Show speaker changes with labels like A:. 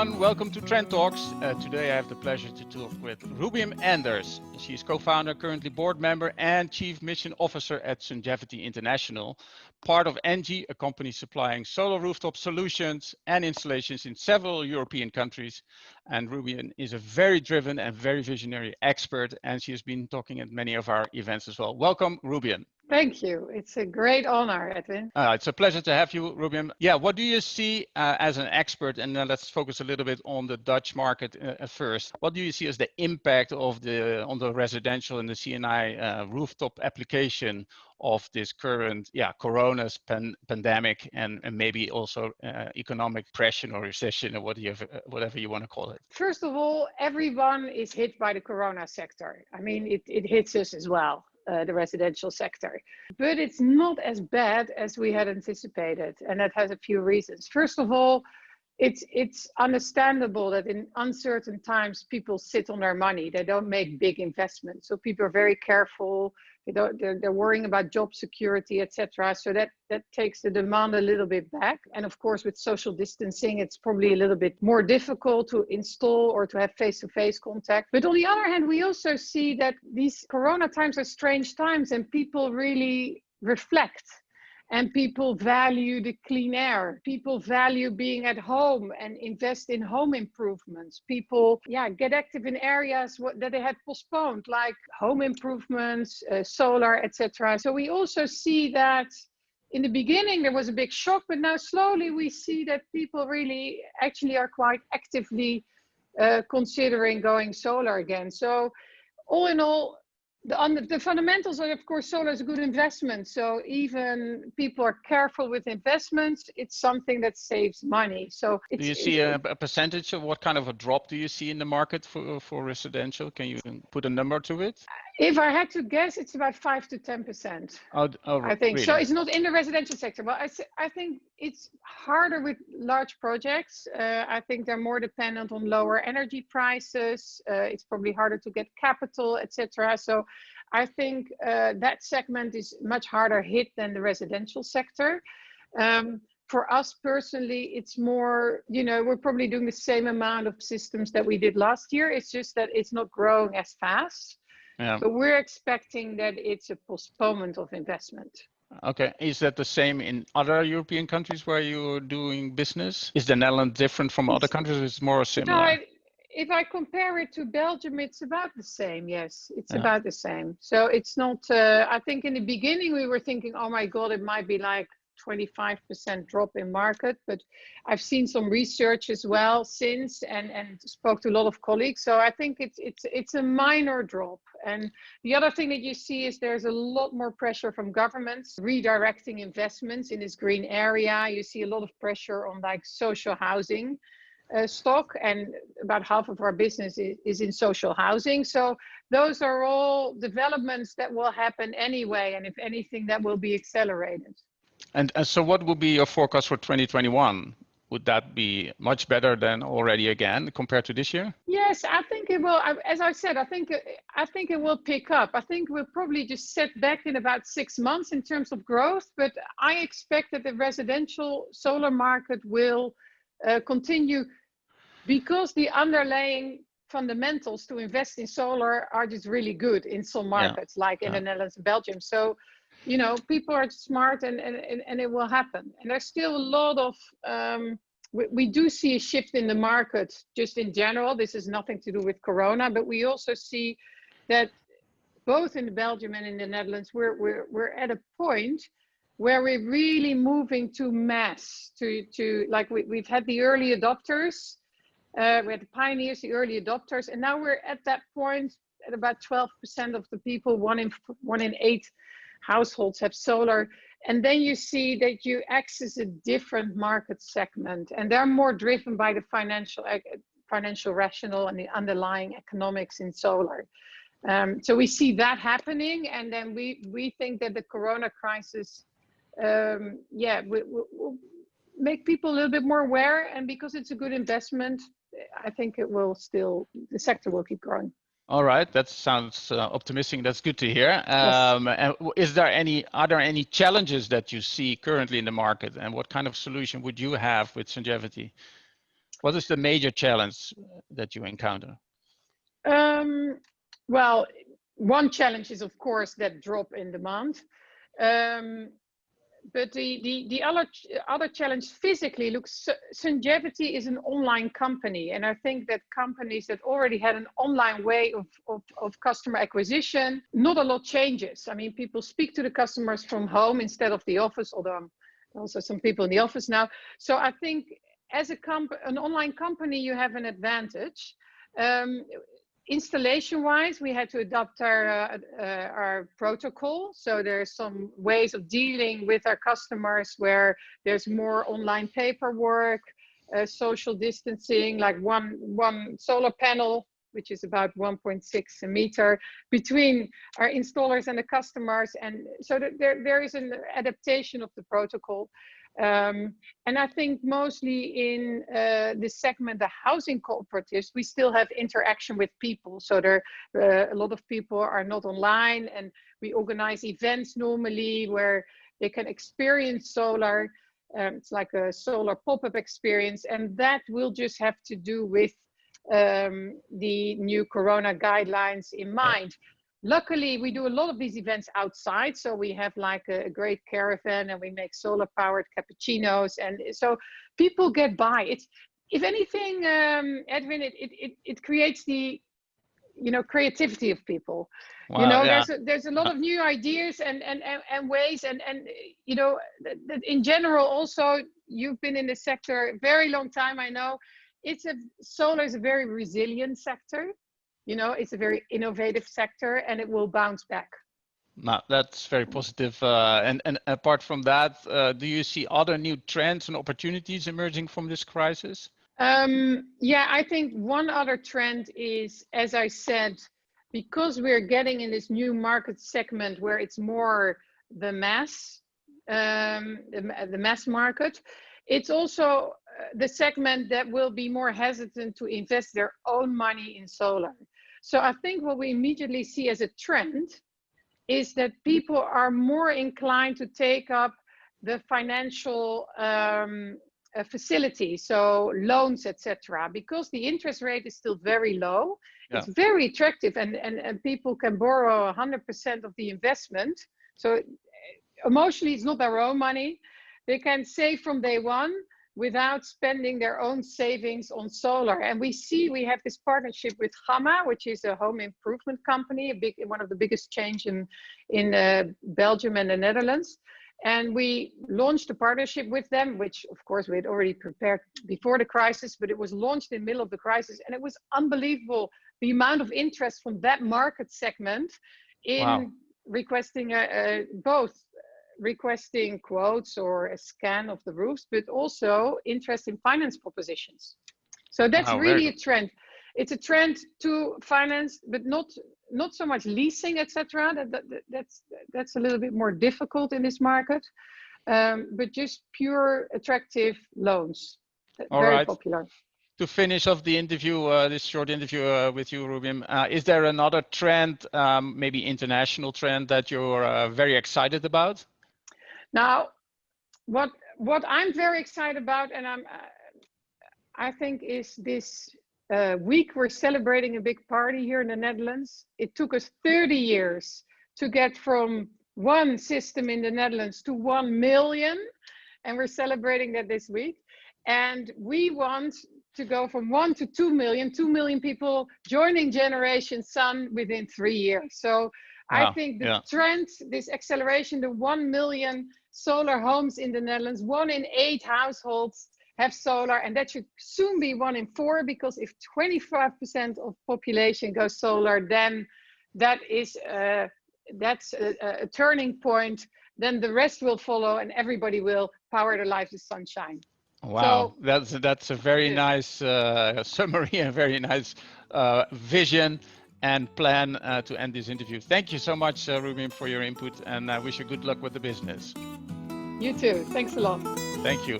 A: everyone, welcome to Trend Talks. Today I have the pleasure to talk with Roebyem Anders. She's co-founder, currently board member and chief mission officer at Sungevity International, part of 𝖳𝗥𝗘𝖭𝖣, a company supplying solar rooftop solutions and installations in several European countries. And Roebyem is a very driven and very visionary expert, and she has been talking at many of our events as well. Welcome, Roebyem.
B: Thank you. It's a great honor, Edwin.
A: It's a pleasure to have you, Roebyem. Yeah, what do you see as an expert? And let's focus a little bit on the Dutch market first. What do you see as the impact of on the residential and the CNI rooftop application of this current, corona's pandemic and maybe also economic depression or recession or whatever you want to call it?
B: First of all, everyone is hit by the corona sector. I mean, it hits us as well. The residential sector, but it's not as bad as we had anticipated, and that has a few reasons. First of all, it's understandable that in uncertain times people sit on their money. They don't make big investments, so people are very careful. They're worrying about job security, etc. So that takes the demand a little bit back. And of course, with social distancing, it's probably a little bit more difficult to install or to have face-to-face contact. But on the other hand, we also see that these corona times are strange times, and people really reflect. And people value the clean air. People value being at home and invest in home improvements. People, get active in areas that they had postponed, like home improvements, solar, etc. So we also see that in the beginning there was a big shock, but now slowly we see that people really actually are quite actively considering going solar again. So all in all, the fundamentals are, of course, solar is a good investment. So even people are careful with investments, it's something that saves money. So
A: do you see a percentage of what kind of a drop do you see in the market for residential? Can you put a number to it?
B: If I had to guess, it's about 5 to 10%. I think
A: really?
B: So. It's not in the residential sector, but I think it's harder with large projects. I think they're more dependent on lower energy prices. It's probably harder to get capital, etc. So I think that segment is much harder hit than the residential sector. For us personally, it's more, we're probably doing the same amount of systems that we did last year. It's just that it's not growing as fast. Yeah. But we're expecting that it's a postponement of investment.
A: Okay. Is that the same in other European countries where you're doing business? Is the Netherlands different from other countries? Or is it more similar?
B: No, if I compare it to Belgium, it's about the same. Yes, it's about the same. So it's not, I think in the beginning we were thinking, oh my God, it might be like 25% drop in market, but I've seen some research as well since and spoke to a lot of colleagues. So I think it's a minor drop. And the other thing that you see is there's a lot more pressure from governments redirecting investments in this green area. You see a lot of pressure on like social housing stock, and about half of our business is in social housing. So those are all developments that will happen anyway, and if anything, that will be accelerated.
A: And so what would be your forecast for 2021? Would that be much better than already again compared to this year?
B: Yes, I think it will. As I said, I think it will pick up. I think we'll probably just set back in about 6 months in terms of growth, but I expect that the residential solar market will continue because the underlying fundamentals to invest in solar are just really good in some markets, like in the Netherlands and Belgium. So people are smart and it will happen. And there's still a lot of, we do see a shift in the market just in general. This is nothing to do with Corona, but we also see that both in Belgium and in the Netherlands, we're at a point where we're really moving to mass, to like we've had the early adopters, we had the pioneers, the early adopters, and now we're at that point at about 12% of the people, one in 8 households have solar, and then you see that you access a different market segment, and they're more driven by the financial rationale and the underlying economics in solar. So we see that happening, and then we think that the Corona crisis, will make people a little bit more aware, and because it's a good investment, I think the sector will keep growing.
A: All right, that sounds optimistic. That's good to hear. Yes. And are there any challenges that you see currently in the market, and what kind of solution would you have with Sungevity? What is the major challenge that you encounter?
B: Well, one challenge is, of course, that drop in demand. But the other challenge physically, look, Sungevity is an online company. And I think that companies that already had an online way of customer acquisition, not a lot changes. I mean, people speak to the customers from home instead of the office, although also some people in the office now. So I think as an online company, you have an advantage. Installation wise, we had to adopt our protocol. So there's some ways of dealing with our customers where there's more online paperwork, social distancing, like one solar panel, which is about 1.6 meter between our installers and the customers. And so there is an adaptation of the protocol. And I think mostly in this segment, the housing cooperatives, we still have interaction with people. So there a lot of people are not online, and we organize events normally where they can experience solar. It's like a solar pop-up experience, and that will just have to do with the new Corona guidelines in mind. Luckily, we do a lot of these events outside. So we have like a great caravan, and we make solar powered cappuccinos. And so people get by. It's, if anything, Edwin, it creates the, creativity of people.
A: Wow, yeah.
B: There's a lot of new ideas and ways. And in general, also, you've been in the sector a very long time, I know. Solar is a very resilient sector. It's a very innovative sector, and it will bounce back.
A: No, that's very positive. And apart from that, do you see other new trends and opportunities emerging from this crisis?
B: Yeah, I think one other trend is, as I said, because we're getting in this new market segment where it's more the mass market, it's also the segment that will be more hesitant to invest their own money in solar. So I think what we immediately see as a trend is that people are more inclined to take up the financial facility, so loans, etc., because the interest rate is still very low. Yeah. It's very attractive, and people can borrow 100% of the investment. So emotionally, it's not their own money. They can save from day one without spending their own savings on solar. And we have this partnership with 𝖳𝗥𝗘𝖭𝣣, which is a home improvement company, one of the biggest chains in Belgium and the Netherlands. And we launched a partnership with them, which of course we had already prepared before the crisis, but it was launched in the middle of the crisis. And it was unbelievable, the amount of interest from that market segment in requesting both requesting quotes or a scan of the roofs, but also interest in finance propositions. So that's really a trend. It's a trend to finance, but not so much leasing, etc. That's a little bit more difficult in this market, but just pure attractive loans. Very popular.
A: To finish off the interview, this short interview with you, Roebyem, is there another trend, maybe international trend, that you're very excited about?
B: Now, what I'm very excited about, and I think, is this week we're celebrating a big party here in the Netherlands. It took us 30 years to get from one system in the Netherlands to 1 million, and we're celebrating that this week. And we want to go from 1 to 2 million, 2 million people joining Generation Sun within 3 years. So I think the trend, this acceleration, the 1 million solar homes in the Netherlands, 1 in 8 households have solar, and that should soon be 1 in 4, because if 25% of population goes solar, then that's a turning point. Then the rest will follow, and everybody will power their lives with sunshine.
A: Wow, so, that's a very nice summary, a very nice vision and plan to end this interview. Thank you so much, Roebyem, for your input, and I wish you good luck with the business.
B: You too. Thanks a lot.
A: Thank you.